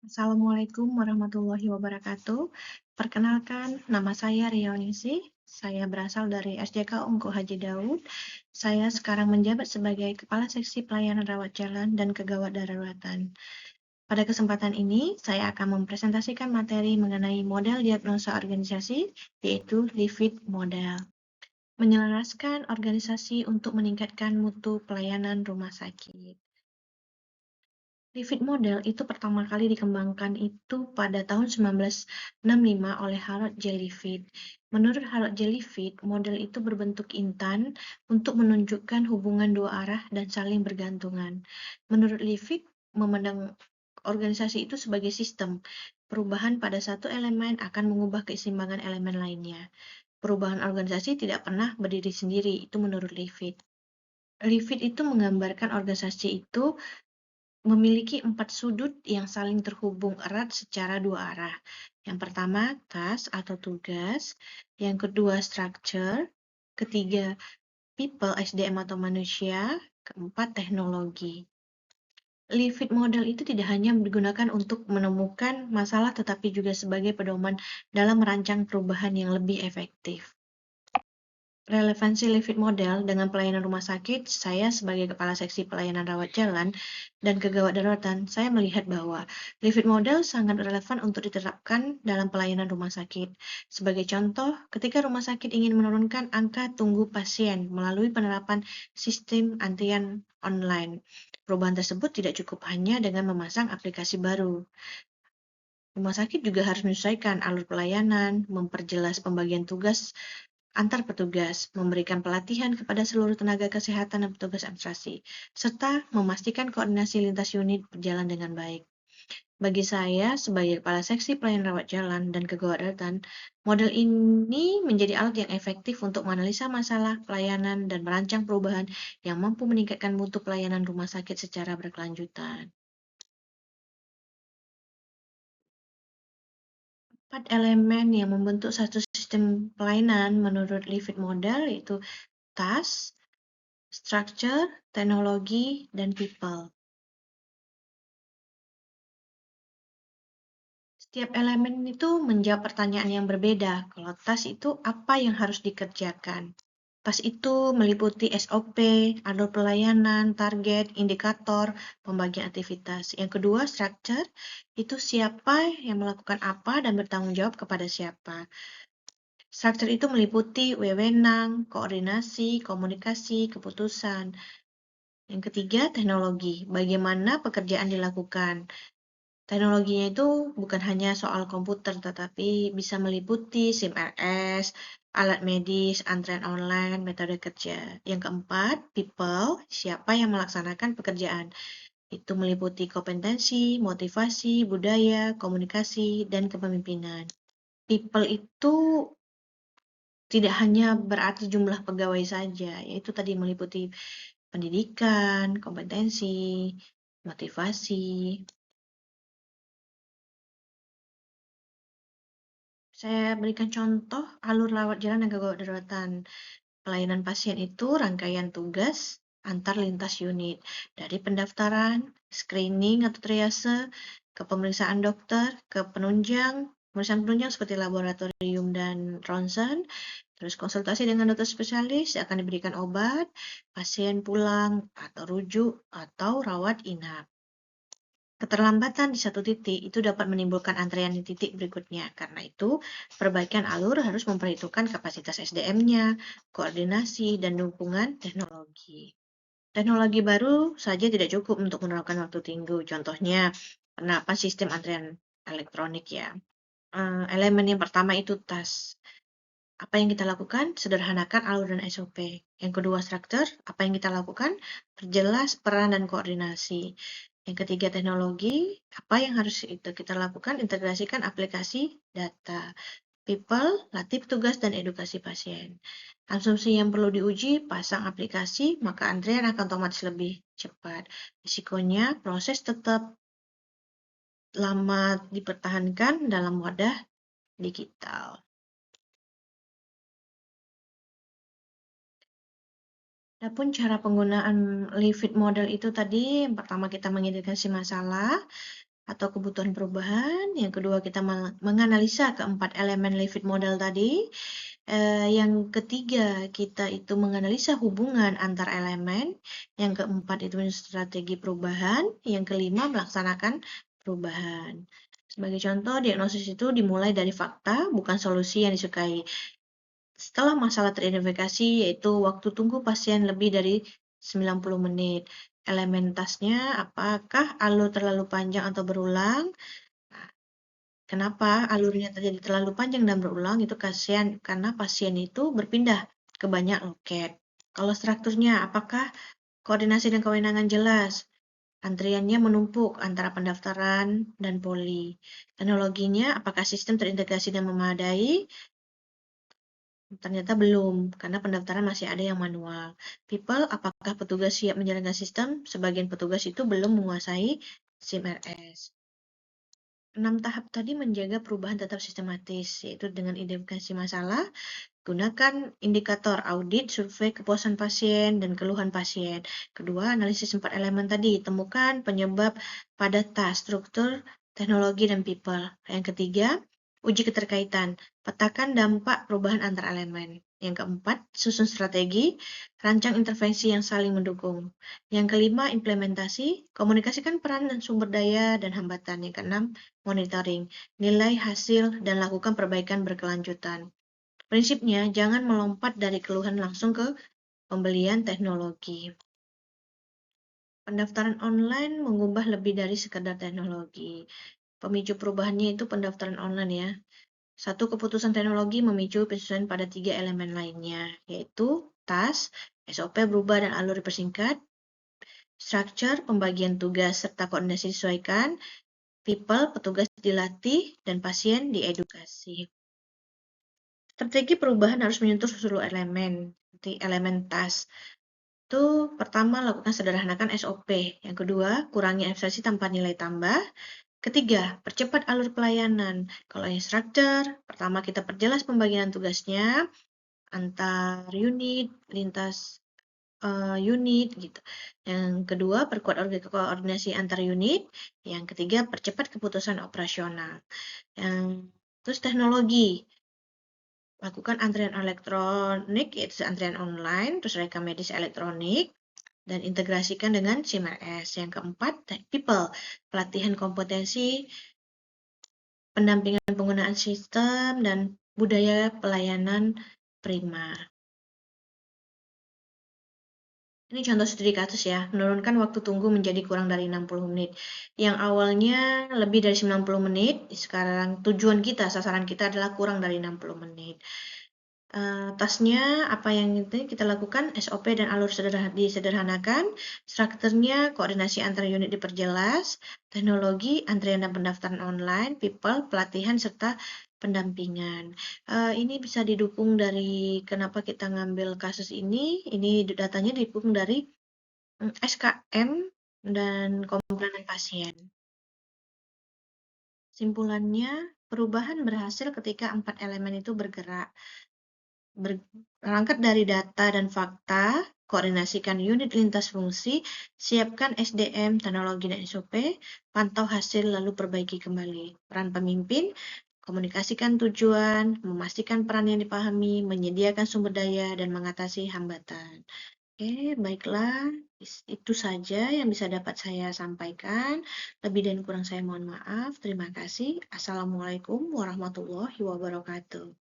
Assalamualaikum warahmatullahi wabarakatuh. Perkenalkan, nama saya Riauningsih. Saya berasal dari SJK Ungku Haji Daud. Saya sekarang menjabat sebagai Kepala Seksi Pelayanan Rawat Jalan dan Kegawat Daruratan. Pada kesempatan ini, saya akan mempresentasikan materi mengenai model diagnosa organisasi, yaitu LIFID model. Menyelaraskan organisasi untuk meningkatkan mutu pelayanan rumah sakit. LIFID model itu pertama kali dikembangkan itu pada tahun 1965 oleh Harold J. LIFID. Menurut Harold J. LIFID, model itu berbentuk intan untuk menunjukkan hubungan dua arah dan saling bergantungan. Menurut LIFID, memandang organisasi itu sebagai sistem. Perubahan pada satu elemen akan mengubah keseimbangan elemen lainnya. Perubahan organisasi tidak pernah berdiri sendiri, itu menurut LIFID. LIFID itu menggambarkan organisasi itu memiliki 4 sudut yang saling terhubung erat secara dua arah. Yang pertama, task atau tugas. Yang kedua, structure. Ketiga, people, SDM atau manusia. Keempat, teknologi. LIFID model itu tidak hanya digunakan untuk menemukan masalah, tetapi juga sebagai pedoman dalam merancang perubahan yang lebih efektif. Relevansi LIFID model dengan pelayanan rumah sakit, saya sebagai Kepala Seksi Pelayanan Rawat Jalan dan Kegawat Daruratan, saya melihat bahwa LIFID model sangat relevan untuk diterapkan dalam pelayanan rumah sakit. Sebagai contoh, ketika rumah sakit ingin menurunkan angka tunggu pasien melalui penerapan sistem antrian online, perubahan tersebut tidak cukup hanya dengan memasang aplikasi baru. Rumah sakit juga harus menyesuaikan alur pelayanan, memperjelas pembagian tugas antar petugas, memberikan pelatihan kepada seluruh tenaga kesehatan dan petugas administrasi, serta memastikan koordinasi lintas unit berjalan dengan baik. Bagi saya, sebagai Kepala Seksi Pelayanan Rawat Jalan dan Kegawat Daruratan, model ini menjadi alat yang efektif untuk menganalisa masalah pelayanan dan merancang perubahan yang mampu meningkatkan mutu pelayanan rumah sakit secara berkelanjutan. 4 elemen yang membentuk satu sistem pelayanan menurut LIFID model yaitu task, structure, teknologi, dan people. Setiap elemen itu menjawab pertanyaan yang berbeda. Kalau task itu apa yang harus dikerjakan? Task itu meliputi SOP, alur pelayanan, target, indikator, pembagian aktivitas. Yang kedua, structure, itu siapa yang melakukan apa dan bertanggung jawab kepada siapa. Struktur itu meliputi wewenang, koordinasi, komunikasi, keputusan. Yang ketiga, teknologi. Bagaimana pekerjaan dilakukan? Teknologinya itu bukan hanya soal komputer, tetapi bisa meliputi SIM RS, alat medis, antrean online, metode kerja. Yang keempat, people, siapa yang melaksanakan pekerjaan. Itu meliputi kompetensi, motivasi, budaya, komunikasi, dan kepemimpinan. People itu tidak hanya berarti jumlah pegawai saja, yaitu tadi meliputi pendidikan, kompetensi, motivasi. Saya berikan contoh alur rawat jalan dan kegawat daruratan. Pelayanan pasien itu rangkaian tugas antar lintas unit, dari pendaftaran, screening atau triase, ke pemeriksaan dokter, ke pemeriksaan penunjang seperti laboratorium dan ronsen, terus konsultasi dengan dokter spesialis, akan diberikan obat, pasien pulang atau rujuk atau rawat inap. Keterlambatan di satu titik itu dapat menimbulkan antrean di titik berikutnya. Karena itu, perbaikan alur harus memperhitungkan kapasitas SDM-nya, koordinasi, dan dukungan teknologi. Teknologi baru saja tidak cukup untuk menerapkan waktu tunggu. Contohnya, penerapan sistem antrean elektronik ya. Elemen yang pertama itu task. Apa yang kita lakukan? Sederhanakan alur dan SOP. Yang kedua, struktur. Apa yang kita lakukan? Perjelas peran dan koordinasi. Yang ketiga, teknologi. Apa yang harus kita lakukan? Integrasikan aplikasi data. People, latih petugas dan edukasi pasien. Asumsi yang perlu diuji, pasang aplikasi, maka antrian akan otomatis lebih cepat. Risikonya, proses tetap lama dipertahankan dalam wadah digital. Adapun cara penggunaan LIFID model itu tadi, yang pertama kita mengidentifikasi masalah atau kebutuhan perubahan. Yang kedua, kita menganalisa keempat elemen Leavitt model tadi. Yang ketiga, kita itu menganalisa hubungan antar elemen. Yang keempat, itu strategi perubahan. Yang kelima, melaksanakan perubahan. Sebagai contoh, diagnosis itu dimulai dari fakta, bukan solusi yang disukai. Setelah masalah teridentifikasi, yaitu waktu tunggu pasien lebih dari 90 menit. Elemen tasnya, apakah alur terlalu panjang atau berulang? Kenapa alurnya terjadi terlalu panjang dan berulang? Itu karena pasien itu berpindah ke banyak loket. Kalau strukturnya, apakah koordinasi dan kewenangan jelas? Antriannya menumpuk antara pendaftaran dan poli. Teknologinya, apakah sistem terintegrasi dan memadai? Ternyata belum, karena pendaftaran masih ada yang manual. People, apakah petugas siap menjalankan sistem? Sebagian petugas itu belum menguasai SIM-RS. 6 tahap tadi menjaga perubahan tetap sistematis, yaitu dengan identifikasi masalah, gunakan indikator audit, survei kepuasan pasien, dan keluhan pasien. Kedua, analisis 4 elemen tadi, temukan penyebab pada tas, struktur, teknologi, dan people. Yang ketiga, uji keterkaitan, petakan dampak perubahan antar elemen. Yang keempat, susun strategi, rancang intervensi yang saling mendukung. Yang kelima, implementasi, komunikasikan peran dan sumber daya dan hambatan. Yang keenam, monitoring, nilai hasil dan lakukan perbaikan berkelanjutan. Prinsipnya, jangan melompat dari keluhan langsung ke pembelian teknologi. Pendaftaran online mengubah lebih dari sekadar teknologi. Pemicu perubahannya itu pendaftaran online ya. Satu keputusan teknologi memicu penyesuaian pada 3 elemen lainnya, yaitu tas, SOP berubah dan alur dipersingkat, structure, pembagian tugas serta koordinasi disesuaikan, people, petugas dilatih, dan pasien diedukasi. Strategi perubahan harus menyentuh seluruh elemen, seperti elemen tas. Itu pertama, lakukan sederhanakan SOP. Yang kedua, kurangi absensi tanpa nilai tambah. Ketiga, percepat alur pelayanan. Kalau yang structure, pertama kita perjelas pembagian tugasnya antar unit, lintas unit gitu. Yang kedua, perkuat koordinasi antar unit. Yang ketiga, percepat keputusan operasional. Terus teknologi. Lakukan antrian elektronik, yaitu antrian online, terus rekam medis elektronik, dan integrasikan dengan SIM-RS. Yang keempat, people, pelatihan kompetensi, pendampingan penggunaan sistem, dan budaya pelayanan prima. Ini contoh studi kasus ya, menurunkan waktu tunggu menjadi kurang dari 60 menit. Yang awalnya lebih dari 90 menit, sekarang tujuan kita, sasaran kita adalah kurang dari 60 menit. Tasnya, apa yang kita lakukan, SOP dan alur disederhanakan, strukturnya, koordinasi antar unit diperjelas, teknologi, antrian dan pendaftaran online, people, pelatihan, serta pendampingan. Ini bisa didukung dari kenapa kita ngambil kasus ini datanya didukung dari SKM dan komplainan pasien. Simpulannya, perubahan berhasil ketika 4 elemen itu bergerak. Berangkat dari data dan fakta, koordinasikan unit lintas fungsi, siapkan SDM, teknologi, dan SOP, pantau hasil lalu perbaiki kembali. Peran pemimpin, komunikasikan tujuan, memastikan peran yang dipahami, menyediakan sumber daya, dan mengatasi hambatan. Oke, baiklah. Itu saja yang bisa dapat saya sampaikan. Lebih dan kurang saya mohon maaf. Terima kasih. Assalamualaikum warahmatullahi wabarakatuh.